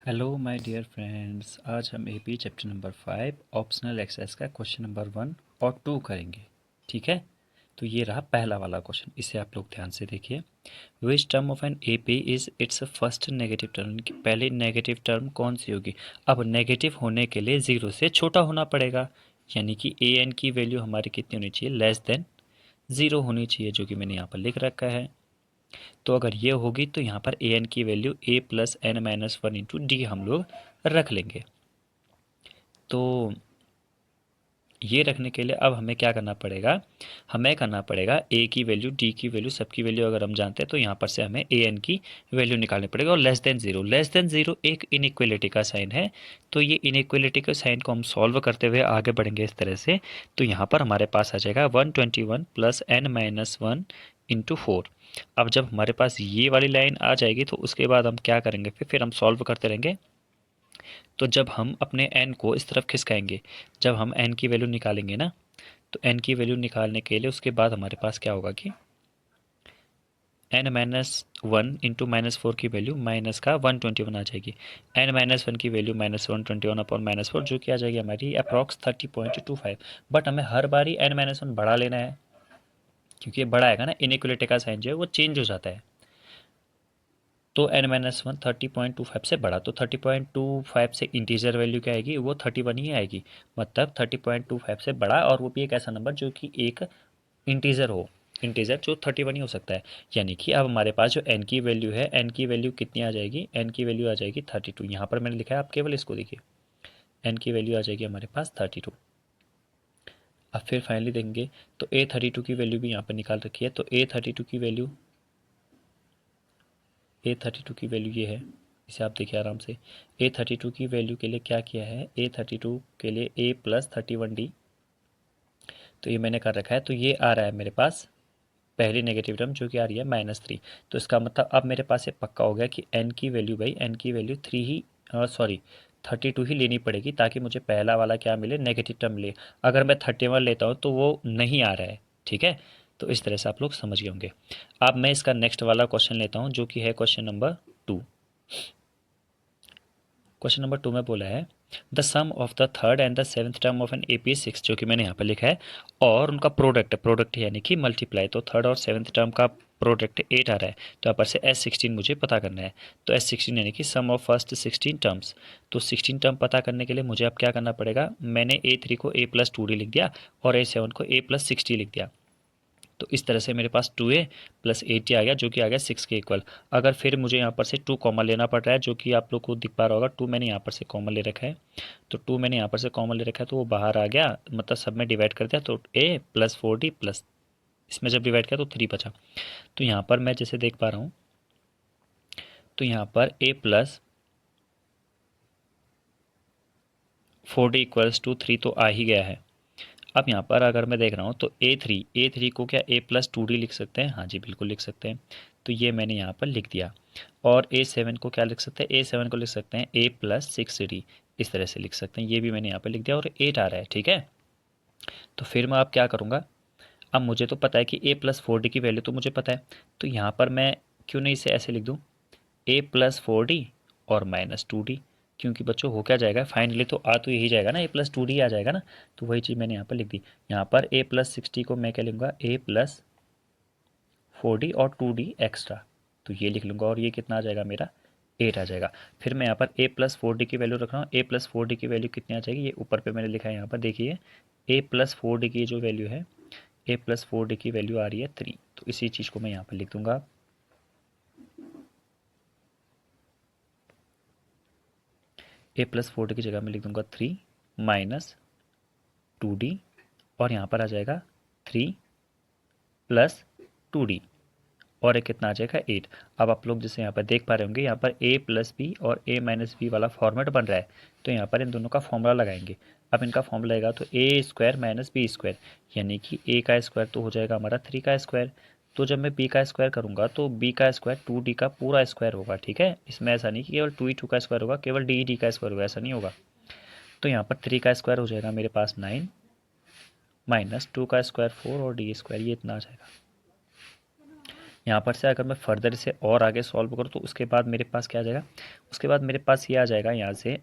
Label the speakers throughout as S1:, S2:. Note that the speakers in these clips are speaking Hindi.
S1: हेलो माय डियर फ्रेंड्स, आज हम AP chapter number 5 optional exercise का क्वेश्चन नंबर 1 और 2 करेंगे। ठीक है, तो ये रहा पहला वाला क्वेश्चन, इसे आप लोग ध्यान से देखिए। Which term of an AP is it's first negative term, की पहली नेगेटिव टर्म कौन सी होगी। अब नेगेटिव होने के लिए 0 से छोटा होना पड़ेगा, यानी कि ए एन की वैल्यू हमारी कितनी होनी चाहिए, लेस देन 0 होनी चाहिए, जो कि मैंने यहाँ पर लिख रखा है। तो अगर ये होगी तो यहाँ पर ए एन की value a plus n minus one into d हम लोग रख लेंगे। तो ये रखने के लिए अब हमें क्या करना पड़ेगा, हमें करना पड़ेगा ए की वैल्यू, डी की वैल्यू, सबकी वैल्यू अगर हम जानते हैं तो यहाँ पर से हमें ए एन की वैल्यू निकालनी पड़ेगा। और less than zero, less than zero एक इनइक्वलिटी का साइन है, तो ये इनइक्वलिटी के साइन को हम सॉल्व करते हुए आगे बढ़ेंगे इस तरह से। तो यहाँ पर हमारे पास आ जाएगा 121 plus n minus one into four. अब जब हमारे पास ये वाली लाइन आ जाएगी तो उसके बाद हम क्या करेंगे, फिर हम सॉल्व करते रहेंगे। तो जब हम अपने n को इस तरफ खिसकाएंगे, जब हम n की वैल्यू निकालेंगे ना, तो n की वैल्यू निकालने के लिए उसके बाद हमारे पास क्या होगा कि n minus one into minus four की वैल्यू माइनस का 121 आ जाएगी। n माइनस वन की value minus 121 upon minus four, जो कि आ जाएगी हमारी अप्रॉक्स 30.25। बट हमें हर बारी n माइनस वन बढ़ा लेना है, क्योंकि ये बड़ा आएगा ना, इनइक्वलिटी का साइन जो है वो चेंज हो जाता है। तो n माइनस वन 30.25 से बड़ा, तो 30.25 से इंटीजर वैल्यू क्या आएगी, वो 31 ही आएगी। मतलब 30.25 से बड़ा, और वो भी एक ऐसा नंबर जो कि एक इंटीजर हो, इंटीजर जो 31 ही हो सकता है। यानी कि अब हमारे पास जो n की वैल्यू है, n की वैल्यू कितनी आ जाएगी, n की वैल्यू आ जाएगी 32। यहाँ पर मैंने लिखा है, आप केवल इसको देखिए, n की वैल्यू आ जाएगी हमारे पास 32। अब फिर फाइनली देंगे तो a32 की वैल्यू भी यहाँ पर निकाल रखी है। तो a32 की वैल्यू, a32 की वैल्यू ये है, इसे आप देखिए आराम से। a32 की वैल्यू के लिए क्या किया है, a32 के लिए a प्लस 31d, तो ये मैंने कर रखा है। तो ये आ रहा है मेरे पास पहली नेगेटिव टर्म, जो कि आ रही है -3। तो इसका मतलब अब मेरे पास ये पक्का हो गया कि n की वैल्यू, भाई n की वैल्यू 3 ही, सॉरी 32 ही लेनी पड़ेगी, ताकि मुझे पहला वाला क्या मिले, नेगेटिव टर्म मिले। अगर मैं 31 लेता हूँ तो वो नहीं आ रहा है। ठीक है, तो इस तरह से आप लोग समझ गए होंगे। अब मैं इसका नेक्स्ट वाला क्वेश्चन लेता हूँ, जो कि है क्वेश्चन नंबर 2। क्वेश्चन नंबर 2 में बोला है the sum of the third and the seventh term of an A P 6, जो कि मैंने यहाँ पर लिखा है, और उनका प्रोडक्ट, प्रोडक्ट यानी कि मल्टीप्लाई, तो थर्ड और सेवन्थ टर्म का प्रोडक्ट 8 आ रहा है। तो यहाँ पर से S16 मुझे पता करना है। तो S16 यानी कि सम ऑफ फर्स्ट 16 टर्म्स। तो 16 टर्म पता करने के लिए मुझे अब क्या करना पड़ेगा, मैंने A3 को a प्लस 2d लिख दिया और A7 को a प्लस 6d लिख दिया। तो इस तरह से मेरे पास 2a प्लस 8 आ गया, जो कि आ गया 6 के इक्वल। अगर फिर मुझे यहाँ पर से 2 कॉमन लेना पड़ रहा है, जो कि आप लोग को दिख पा रहा होगा, 2 मैंने यहाँ पर से कॉमन ले रखा है। तो 2 मैंने यहाँ पर से कॉमन ले रखा है, तो वो बाहर आ गया, मतलब सब में डिवाइड कर दिया, तो a प्लस 4d प्लस, इसमें जब डिवाइड किया तो 3 बचा। तो यहाँ पर मैं जैसे देख पा रहा हूँ, तो यहाँ पर a plus 4d equals to 3 तो आ ही गया है। अब यहाँ पर अगर मैं देख रहा हूँ तो ए थ्री को क्या a प्लस 2d लिख सकते हैं, हाँ जी बिल्कुल लिख सकते हैं। तो ये मैंने यहाँ पर लिख दिया। और A7 को क्या लिख सकते हैं, A7 को लिख सकते हैं a प्लस 6d, इस तरह से लिख सकते हैं। ये भी मैंने यहाँ पर लिख दिया, और 8 आ रहा है। ठीक है, तो फिर मैं अब क्या करूँगा, अब मुझे तो पता है कि a प्लस 4d की वैल्यू तो मुझे पता है, तो यहाँ पर मैं क्यों नहीं इसे ऐसे लिख दूँ, a प्लस 4d और माइनस 2d। क्योंकि बच्चों हो क्या जाएगा, फाइनली तो आ तो यही जाएगा ना, a प्लस 2d आ जाएगा ना। तो वही चीज़ मैंने यहाँ पर लिख दी। यहाँ पर a प्लस 6d को मैं क्या लिखूँगा, a प्लस 4d और 2d एक्स्ट्रा, तो ये लिख लूँगा। और ये कितना आ जाएगा मेरा, 8 आ जाएगा। फिर मैं यहाँ पर a प्लस 4d की वैल्यू रख रहा हूँ। a प्लस 4d की वैल्यू कितनी आ जाएगी, ये ऊपर पे मैंने लिखा है, यहाँ पर देखिए a प्लस 4d की जो वैल्यू है, a प्लस 4d की वैल्यू आ रही है 3। तो इसी चीज़ को मैं यहाँ पर लिख दूंगा, a प्लस 4d की जगह मैं लिख दूंगा 3 माइनस 2d, और यहाँ पर आ जाएगा 3 प्लस 2d, और एक कितना आ जाएगा 8। अब आप लोग जैसे यहाँ पर देख पा रहे होंगे, यहाँ पर a प्लस बी और a माइनस बी वाला फॉर्मेट बन रहा है। तो यहाँ पर इन दोनों का फॉर्मूला लगाएंगे। अब इनका फॉर्मूला आएगा तो a square minus b square, यानी कि a का स्क्वायर तो हो जाएगा हमारा 3 का स्क्वायर। तो जब मैं b का स्क्वायर करूँगा तो b का स्क्वायर 2d का पूरा स्क्वायर होगा। ठीक है, इसमें ऐसा नहीं कि केवल 2 का स्क्वायर होगा, केवल d का स्क्वायर होगा, ऐसा नहीं होगा। तो यहाँ पर 3 का स्क्वायर हो जाएगा मेरे पास 9 माइनस 2 का स्क्वायर 4 और d स्क्वायर, ये इतना आ जाएगा। यहाँ पर से अगर मैं फर्दर इसे और आगे सॉल्व करूँ तो उसके बाद मेरे पास क्या आ जाएगा, उसके बाद मेरे पास ये आ जाएगा यहाँ से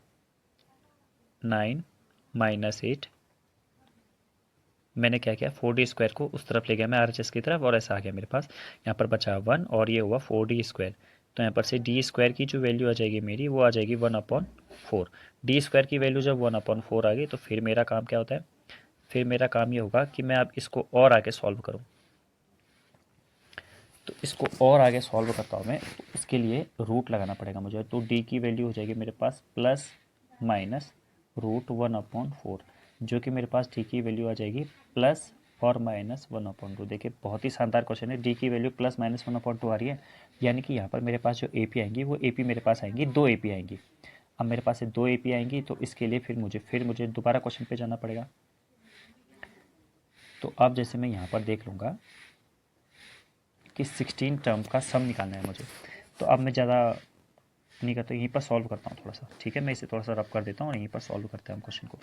S1: 9 माइनस 8, मैंने क्या किया 4d² को उस तरफ ले गया मैं RHS की तरफ और ऐसा आ गया मेरे पास, यहाँ पर बचा 1 और ये हुआ 4d²। तो यहाँ पर से d² की जो वैल्यू आ जाएगी मेरी वो आ जाएगी 1/4। d² की वैल्यू जब 1/4 आ गई तो फिर मेरा काम क्या होता है, फिर मेरा काम ये होगा कि मैं अब इसको और आगे सॉल्व करूँ। तो इसको और आगे सॉल्व करता हूँ मैं, तो इसके लिए रूट लगाना पड़ेगा मुझे। तो d की वैल्यू हो जाएगी मेरे पास प्लस माइनस √1/4, जो कि मेरे पास d की वैल्यू आ जाएगी प्लस और माइनस 1/2। देखिए बहुत ही शानदार क्वेश्चन है, d की वैल्यू प्लस माइनस 1/2 आ रही है, यानी कि यहाँ पर मेरे पास जो AP आएंगी वो AP मेरे पास आएंगी 2 AP आएंगी। अब मेरे पास से 2 AP आएंगी तो इसके लिए फिर मुझे दोबारा क्वेश्चन पे जाना पड़ेगा। तो अब जैसे मैं यहाँ पर देख लूँगा कि 16 टर्म का सम निकालना है मुझे, तो अब मैं ज़्यादा नहीं करता, यहीं पर सॉल्व करता हूँ थोड़ा सा। ठीक है, मैं इसे थोड़ा सा रब कर देता हूँ और यहीं पर सॉल्व करते हैं हम क्वेश्चन को।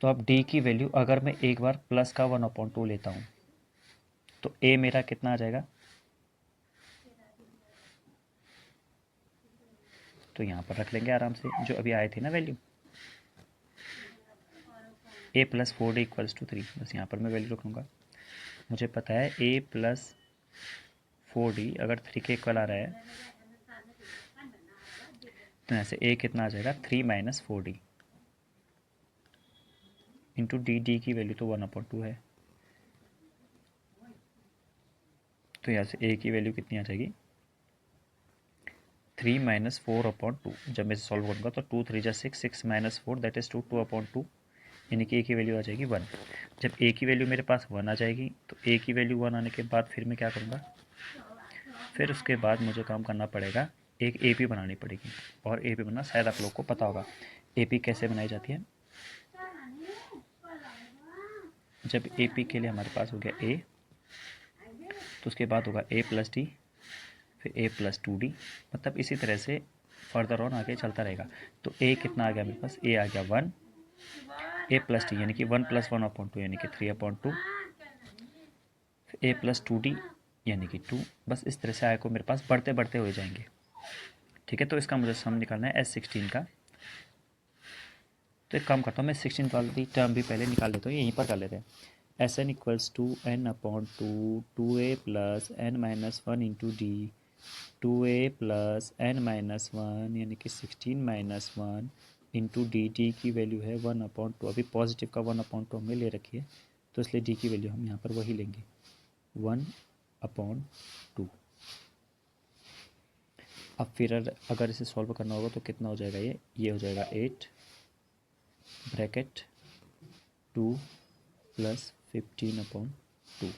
S1: तो अब d की वैल्यू अगर मैं एक बार प्लस का 1/2 लेता हूँ तो a मेरा कितना आ जाएगा, तो यहाँ पर रख लेंगे आराम से जो अभी आए थे ना वैल्यू, a + 4d = 3, बस यहाँ पर मैं वैल्यू रख लूँगा। मुझे पता है a + 4d अगर 3 के इक्वल आ रहा है तो यहाँ से a कितना आ जाएगा 3 - 4d इंटू d की वैल्यू तो 1/2 है, तो यहाँ से a की वैल्यू कितनी आ जाएगी 3 - 4/2। जब मैं इसे सॉल्व करूँगा तो 2 3 6 6 - 4 दैट इज़ 2/2, यानी कि a की वैल्यू आ जाएगी 1। जब a की वैल्यू मेरे पास 1 आ जाएगी तो a की वैल्यू 1 आने के बाद फिर मैं क्या करूँगा, फिर उसके बाद मुझे काम करना पड़ेगा, एक AP बनानी पड़ेगी। और AP बनना शायद आप लोग को पता होगा, AP कैसे बनाई जाती है। जब AP के लिए हमारे पास हो गया a, तो उसके बाद होगा a + d, फिर a + 2d, मतलब इसी तरह से फर्दर ऑन आगे चलता रहेगा। तो a कितना आ गया मेरे पास, a आ गया 1, a + d यानी कि 1 + 1/2 यानी कि 3/2, फिर a + 2d यानी कि 2। बस इस तरह से आगे को मेरे पास बढ़ते बढ़ते हो जाएंगे। ठीक है, तो इसका मुझे सम निकालना है S16 का। तो एक काम करता हूँ मैं 16 वाली टर्म भी पहले निकाल लेता हूँ, यहीं पर कर लेते हैं। Sn = n/2 2a + n - 1 × d 2a + n - 1 यानी कि 16 - 1 इंटू डी की वैल्यू है 1/2। अभी पॉजिटिव का 1/2 हमने ले रखी है, तो इसलिए डी की वैल्यू हम यहाँ पर वही लेंगे 1/2। अब फिर अगर इसे सॉल्व करना होगा तो कितना हो जाएगा, ये हो जाएगा 8 ब्रैकेट 2 + 15/2,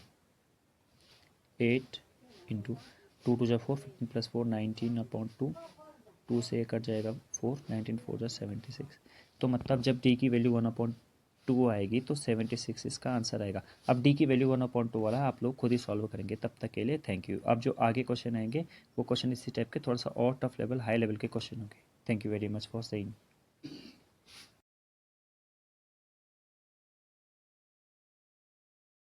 S1: 8 इंटू 2 2 4 15 + 4 19/2, 2 से कट जाएगा 4, 19 4 76। तो मतलब जब d की वैल्यू 1/2 आएगी तो 76 इसका आंसर आएगा। अब d की वैल्यू 1/2 वाला आप लोग खुद ही सॉल्व करेंगे। तब तक के लिए थैंक यू। अब जो आगे क्वेश्चन आएंगे वो क्वेश्चन इसी टाइप के थोड़ा सा और टफ लेवल हाई लेवल के क्वेश्चन होंगे। Thank you very much for saying.